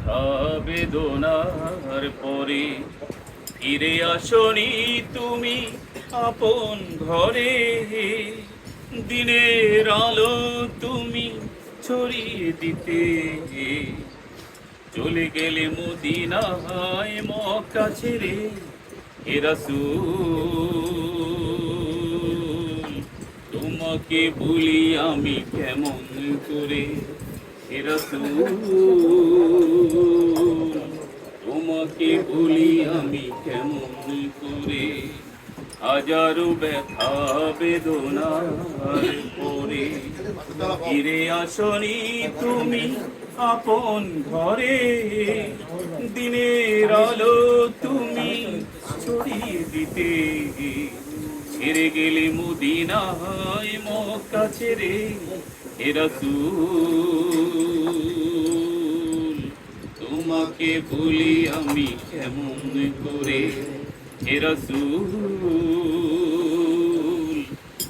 ব্যথা বেদনার পরে ফিরে আসনি তুমি আপন ঘরে। দিনের আলো তুমি ছড়িয়ে দিতে চলে গেলে মদিনায় মক্কা ছেড়ে। হে রাসূল তোমাকে ভুলি আমি কেমন করে। হে রাসূল তোমাকে ভুলি আমি কেমন করে। হাজারো ব্যথা বেদনার পরে ফিরে আসনি তুমি আপন ঘরে। দিনের আলো তুমি ছড়িয়ে দিতে ছেড়ে গেলে মদিনায় মক্কা ছেড়ে। হে রাসূল তোমাকে ভুলি আমি কেমন করে। হে রাসূল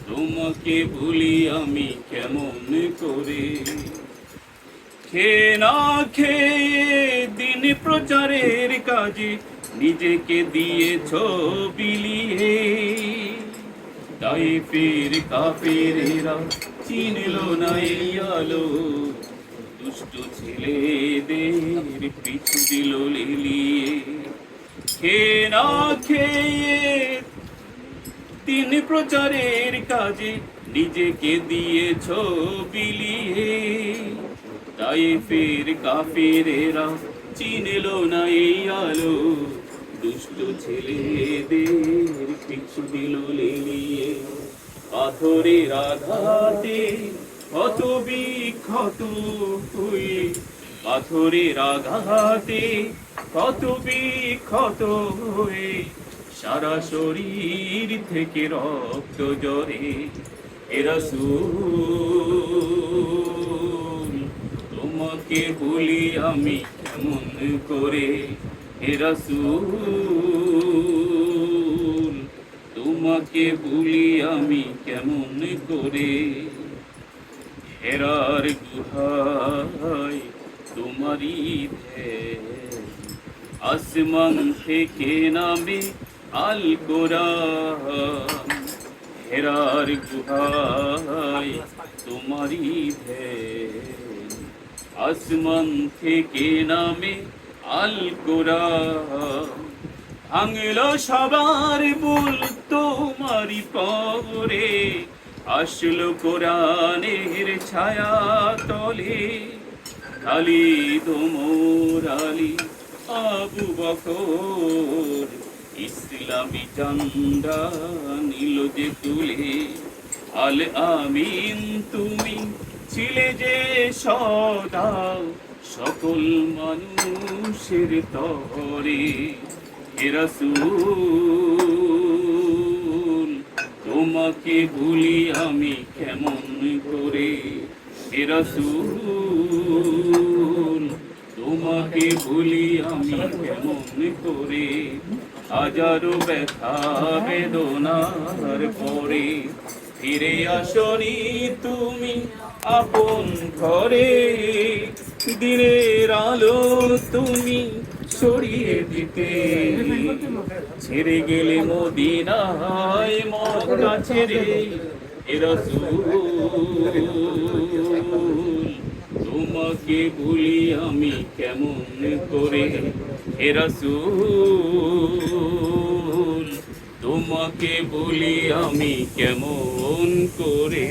তোমাকে ভুলি আমি কেমন করে। খেয়ে না খেয়ে দিন প্রচারের কাজে নিজেকে দিয়েছ বিলিয়ে। তাইফের কাফেরেরা চিনল না এই আলো, দুষ্ট ছেলেদের পিছু দিল লেলিয়ে। খেয়ে না খেয়ে দিন প্রচারের কাজে নিজেকে দিয়েছ বিলিয়ে। তাইফের কাফেরেরা চিনল না এই আলো, দুষ্ট ছেলেদের পিছু দিল লেলিয়ে। পাথরের আঘাতে কত বিক্ষত হয়ে, পাথরের আঘাতে কত বিক্ষত হয়ে সারা শরীর থেকে রক্ত ঝরে। হে রাসূল তোমাকে ভুলি আমি কেমন করে। হে রাসূল তোমাকে ভুলি আমি কেমন করে। হেরার গুহায় তোমারই ধ্যান, আসমান থেকে নামে আল কোরআন। হেরার গুহায় তোমারই ধ্যান, আসমান থেকে নামে আল কোরআন। ভাঙল সবার ভুল তোমারই পরে, আসলো কোরআনের ছায়া তলে। খালিদ ওমর আলী আবু বকর ইসলামী ঝান্ডা নিল যে তুলে। আল আমিন তুমি ছিলে যে সদা সকল মানুষের তরে। হে রাসূল তোমাকে ভুলি আমি কেমন করে। হে রাসূল তোমাকে ভুলি আমি কেমন করে। হাজারো ব্যথা বেদনার পরে ফিরে আসনি তুমি আপন ঘরে। দিনের আলো তুমি ছড়িয়ে দিতে ছেড়ে গেলে মদিনায় মক্কা ছেড়ে। হে রাসূল তোমাকে ভুলি আমি কেমন করে। হে রাসূল তোমাকে ভুলি আমি কেমন করে।